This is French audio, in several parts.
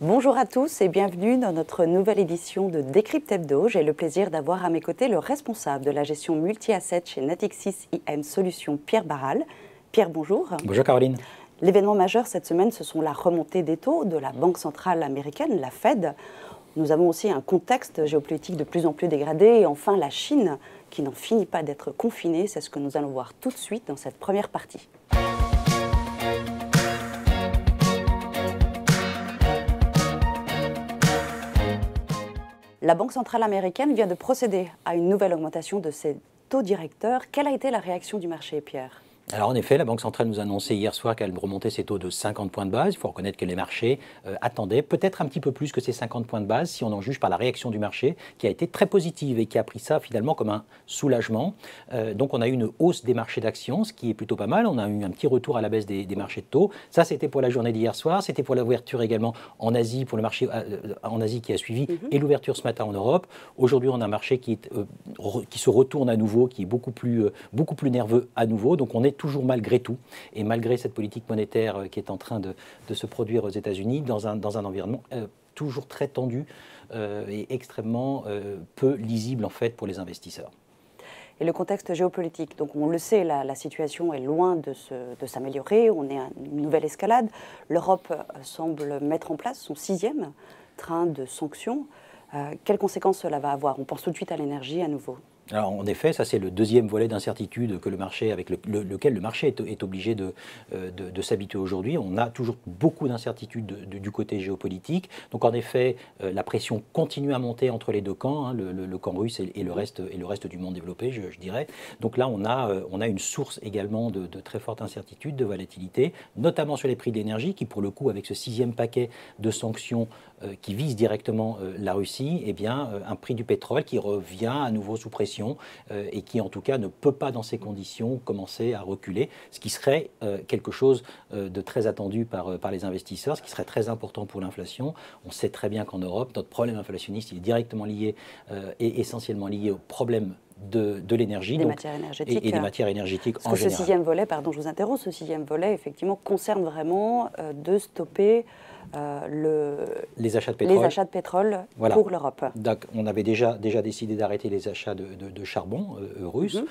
Bonjour à tous et bienvenue dans notre nouvelle édition de Décrypte Hebdo. J'ai le plaisir d'avoir à mes côtés le responsable de la gestion multi-asset chez Natixis IM Solutions, Pierre Barral. Pierre, bonjour. Bonjour Caroline. L'événement majeur cette semaine, ce sont la remontée des taux de la Banque centrale américaine, la Fed. Nous avons aussi un contexte géopolitique de plus en plus dégradé et enfin la Chine qui n'en finit pas d'être confinée. C'est ce que nous allons voir tout de suite dans cette première partie. La Banque centrale américaine vient de procéder à une nouvelle augmentation de ses taux directeurs. Quelle a été la réaction du marché, Pierre ? Alors en effet, la Banque centrale nous a annoncé hier soir qu'elle remontait ses taux de 50 points de base. Il faut reconnaître que les marchés attendaient peut-être un petit peu plus que ces 50 points de base si on en juge par la réaction du marché qui a été très positive et qui a pris ça finalement comme un soulagement. Donc on a eu une hausse des marchés d'actions, ce qui est plutôt pas mal. On a eu un petit retour à la baisse des marchés de taux. Ça c'était pour la journée d'hier soir, c'était pour l'ouverture également en Asie, pour le marché en Asie qui a suivi et l'ouverture ce matin en Europe. Aujourd'hui on a un marché qui se retourne à nouveau, qui est beaucoup plus nerveux à nouveau. Donc on est toujours malgré tout, et malgré cette politique monétaire qui est en train de se produire aux États-Unis, dans un environnement toujours très tendu et extrêmement peu lisible en fait pour les investisseurs. Et le contexte géopolitique, donc on le sait, la situation est loin de s'améliorer, on est à une nouvelle escalade. L'Europe semble mettre en place son 6e train de sanctions. Quelles conséquences cela va avoir? On pense tout de suite à l'énergie à nouveau. Alors en effet, ça c'est le deuxième volet d'incertitude que le marché, avec lequel le marché est obligé de s'habituer aujourd'hui. On a toujours beaucoup d'incertitudes du côté géopolitique. Donc en effet, la pression continue à monter entre les deux camps, hein, le camp russe et le reste du monde développé, je dirais. Donc là, on a une source également de très forte incertitude, de volatilité, notamment sur les prix de l'énergie, qui pour le coup, avec ce 6e paquet de sanctions qui vise directement la Russie, eh bien, un prix du pétrole qui revient à nouveau sous pression et qui en tout cas ne peut pas dans ces conditions commencer à reculer, ce qui serait quelque chose de très attendu par les investisseurs, ce qui serait très important pour l'inflation. On sait très bien qu'en Europe, notre problème inflationniste il est directement lié et essentiellement lié au problème de l'énergie et des matières énergétiques en général. Ce 6e volet, pardon, je vous interromps, ce 6e volet effectivement concerne vraiment de stopper les achats de pétrole voilà. Pour l'Europe. On avait déjà décidé d'arrêter les achats de charbon russe.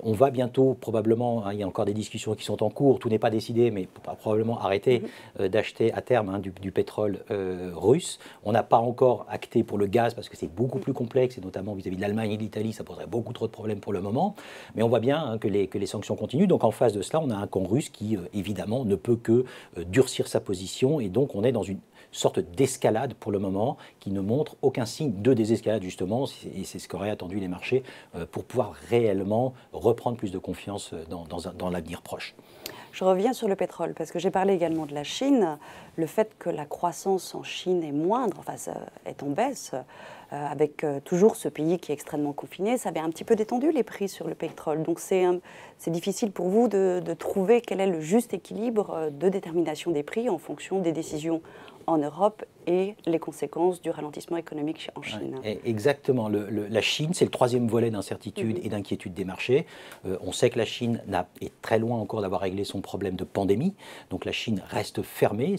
On va bientôt, probablement, hein, il y a encore des discussions qui sont en cours, tout n'est pas décidé, mais probablement arrêter d'acheter à terme hein, du pétrole russe. On n'a pas encore acté pour le gaz parce que c'est beaucoup plus complexe, et notamment vis-à-vis de l'Allemagne et de l'Italie, ça poserait beaucoup trop de problèmes pour le moment. Mais on voit bien hein, que les sanctions continuent. Donc en face de cela, on a un camp russe qui, évidemment, ne peut que durcir sa position, et donc on est dans une sorte d'escalade pour le moment qui ne montre aucun signe de désescalade justement, et c'est ce qu'auraient attendu les marchés pour pouvoir réellement reprendre plus de confiance dans l'avenir proche. Je reviens sur le pétrole parce que j'ai parlé également de la Chine. Le fait que la croissance en Chine est moindre, enfin est en baisse, avec toujours ce pays qui est extrêmement confiné, ça avait un petit peu détendu les prix sur le pétrole. Donc c'est difficile pour vous de trouver quel est le juste équilibre de détermination des prix en fonction des décisions en Europe et les conséquences du ralentissement économique en Chine. Ouais, exactement. La Chine, c'est le 3e volet d'incertitude et d'inquiétude des marchés. On sait que la Chine est très loin encore d'avoir réglé son problème de pandémie. Donc la Chine reste fermée,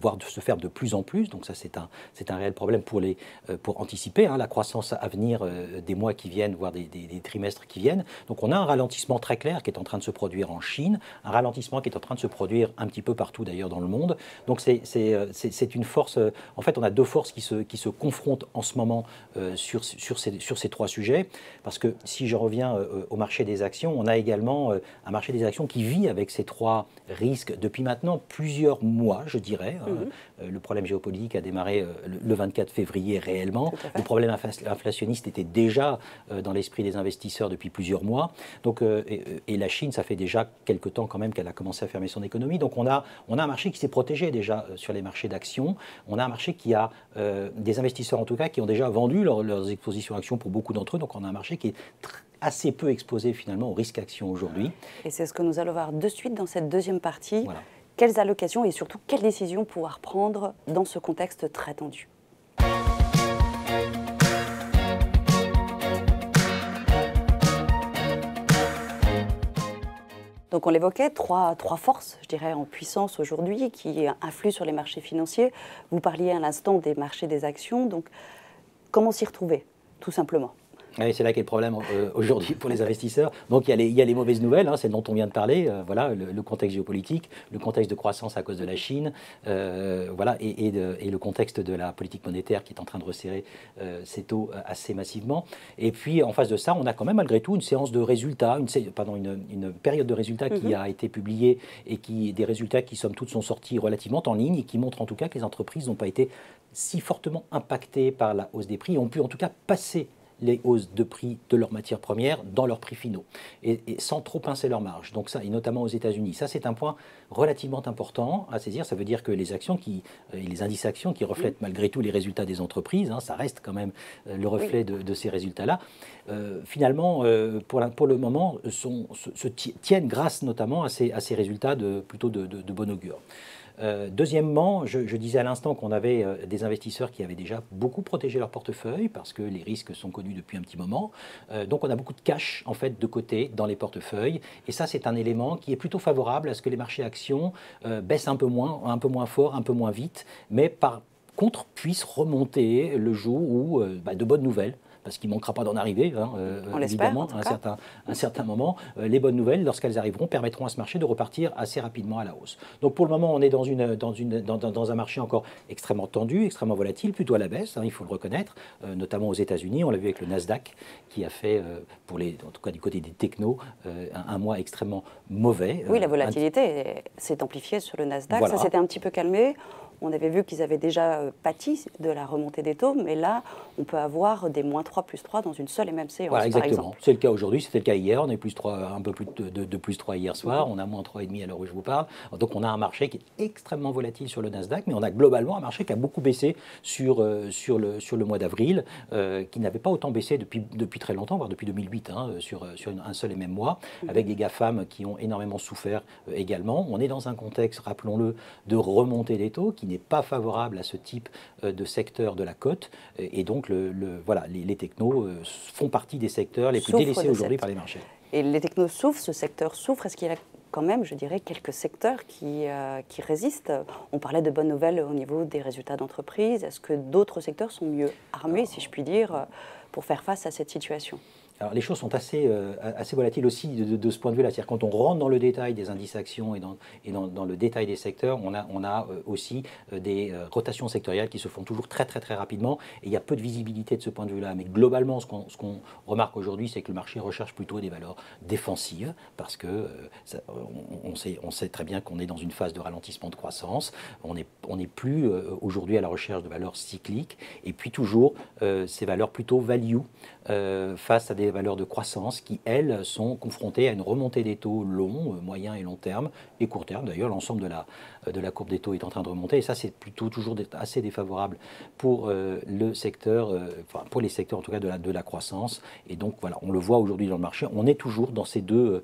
voire se ferme de plus en plus. Donc ça, c'est un réel problème pour anticiper hein, la croissance à venir des mois qui viennent, voire des trimestres qui viennent. Donc on a un ralentissement très clair qui est en train de se produire en Chine, un ralentissement qui est en train de se produire un petit peu partout d'ailleurs dans le monde. Donc c'est une force. En fait, on a deux forces qui se confrontent en ce moment sur ces trois sujets. Parce que si je reviens au marché des actions, on a également un marché des actions qui vit avec ces trois risques depuis maintenant plusieurs mois, je dirais. Le problème géopolitique a démarré le 24 février réellement. Le problème inflationniste était déjà dans l'esprit des investisseurs depuis plusieurs mois. Donc, et la Chine, ça fait déjà quelque temps quand même qu'elle a commencé à fermer son économie. Donc on a un marché qui s'est protégé déjà sur les marchés d'actions. On a un marché qui a des investisseurs en tout cas qui ont déjà vendu leurs expositions actions pour beaucoup d'entre eux. Donc on a un marché qui est assez peu exposé finalement au risque action aujourd'hui. Et c'est ce que nous allons voir de suite dans cette deuxième partie. Voilà. Quelles allocations et surtout quelles décisions pouvoir prendre dans ce contexte très tendu? Donc on l'évoquait, trois forces, je dirais, en puissance aujourd'hui qui influent sur les marchés financiers. Vous parliez à l'instant des marchés des actions, donc comment s'y retrouver, tout simplement? Oui, c'est là qu'est le problème aujourd'hui pour les investisseurs. Donc il y a les mauvaises nouvelles, hein, c'est dont on vient de parler, voilà, le contexte géopolitique, le contexte de croissance à cause de la Chine, voilà, et le contexte de la politique monétaire qui est en train de resserrer ses taux assez massivement. Et puis en face de ça, on a quand même malgré tout une séance de résultats, une période de résultats qui a été publiée et des résultats qui somme toute sont sortis relativement en ligne et qui montrent en tout cas que les entreprises n'ont pas été si fortement impactées par la hausse des prix et ont pu en tout cas passer les hausses de prix de leurs matières premières dans leurs prix finaux, et sans trop pincer leurs marges. Donc ça, et notamment aux États-Unis. Ça, c'est un point relativement important à saisir. Ça veut dire que les actions et les indices actions qui reflètent malgré tout les résultats des entreprises, hein, ça reste quand même le reflet de ces résultats-là, finalement, pour le moment, tiennent grâce notamment à ces résultats plutôt de bon augure. Deuxièmement, je disais à l'instant qu'on avait des investisseurs qui avaient déjà beaucoup protégé leur portefeuille parce que les risques sont connus depuis un petit moment. Donc on a beaucoup de cash en fait de côté dans les portefeuilles et ça c'est un élément qui est plutôt favorable à ce que les marchés actions baissent un peu moins fort, un peu moins vite, mais par contre puissent remonter le jour où de bonnes nouvelles, parce qu'il ne manquera pas d'en arriver, hein, évidemment, à un certain moment. Les bonnes nouvelles, lorsqu'elles arriveront, permettront à ce marché de repartir assez rapidement à la hausse. Donc pour le moment, on est dans un marché encore extrêmement tendu, extrêmement volatile, plutôt à la baisse, hein, il faut le reconnaître, notamment aux États-Unis. On l'a vu avec le Nasdaq, qui a fait, en tout cas du côté des technos, un mois extrêmement mauvais. Oui, la volatilité s'est amplifiée sur le Nasdaq, voilà. Ça s'était un petit peu calmé. On avait vu qu'ils avaient déjà pâti de la remontée des taux, mais là, on peut avoir des -3, +3 dans une seule et même séance, voilà, exactement. Par exemple. C'est le cas aujourd'hui, c'était le cas hier. On est +3, un peu plus de +3 hier soir. On a -3,5 à l'heure où je vous parle. Donc on a un marché qui est extrêmement volatile sur le Nasdaq, mais on a globalement un marché qui a beaucoup baissé sur le mois d'avril, qui n'avait pas autant baissé depuis très longtemps, voire depuis 2008, hein, sur un seul et même mois, avec des GAFAM qui ont énormément souffert également. On est dans un contexte, rappelons-le, de remontée des taux qui n'est pas favorable à ce type de secteur de la cote. Et donc, voilà, les technos font partie des secteurs les plus délaissés aujourd'hui par les marchés. Et les technos souffrent, ce secteur souffre. Est-ce qu'il y a quand même, je dirais, quelques secteurs qui résistent? On parlait de bonnes nouvelles au niveau des résultats d'entreprise. Est-ce que d'autres secteurs sont mieux armés, si je puis dire, pour faire face à cette situation? Alors, les choses sont assez volatiles aussi de ce point de vue-là. C'est-à-dire quand on rentre dans le détail des indices actions et dans le détail des secteurs, on a aussi des rotations sectorielles qui se font toujours très rapidement. Et il y a peu de visibilité de ce point de vue-là. Mais globalement, ce qu'on remarque aujourd'hui, c'est que le marché recherche plutôt des valeurs défensives parce que on sait très bien qu'on est dans une phase de ralentissement de croissance. On n'est plus aujourd'hui à la recherche de valeurs cycliques. Et puis toujours ces valeurs plutôt value face à des valeurs de croissance qui, elles, sont confrontées à une remontée des taux longs, moyen et long terme, et court terme. D'ailleurs, l'ensemble de la courbe des taux est en train de remonter, et ça, c'est plutôt toujours assez défavorable pour le secteur, pour les secteurs en tout cas de la croissance. Et donc, voilà, on le voit aujourd'hui dans le marché, on est toujours dans ces deux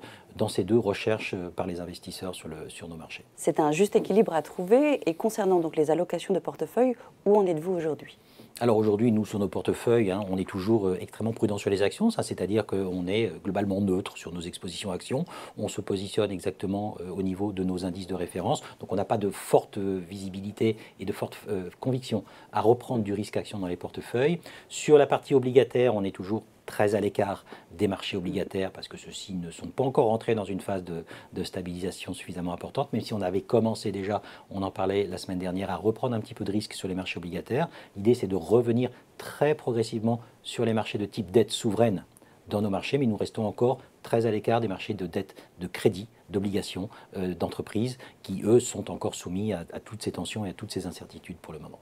recherches par les investisseurs sur nos marchés. C'est un juste équilibre à trouver. Et concernant donc les allocations de portefeuille, où en êtes-vous aujourd'hui ? Alors aujourd'hui, nous, sur nos portefeuilles, hein, on est toujours extrêmement prudent sur les actions, c'est-à-dire qu'on est globalement neutre sur nos expositions actions. On se positionne exactement au niveau de nos indices de référence. Donc on n'a pas de forte visibilité et de forte conviction à reprendre du risque action dans les portefeuilles. Sur la partie obligataire, on est toujours très à l'écart des marchés obligataires parce que ceux-ci ne sont pas encore entrés dans une phase de stabilisation suffisamment importante, même si on avait commencé déjà, on en parlait la semaine dernière, à reprendre un petit peu de risque sur les marchés obligataires. L'idée, c'est de revenir très progressivement sur les marchés de type dette souveraine dans nos marchés, mais nous restons encore très à l'écart des marchés de dette, de crédit, d'obligations, d'entreprises, qui, eux, sont encore soumis à toutes ces tensions et à toutes ces incertitudes pour le moment.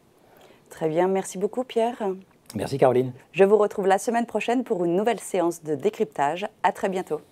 Très bien, merci beaucoup Pierre. Merci Caroline. Je vous retrouve la semaine prochaine pour une nouvelle séance de décryptage. À très bientôt.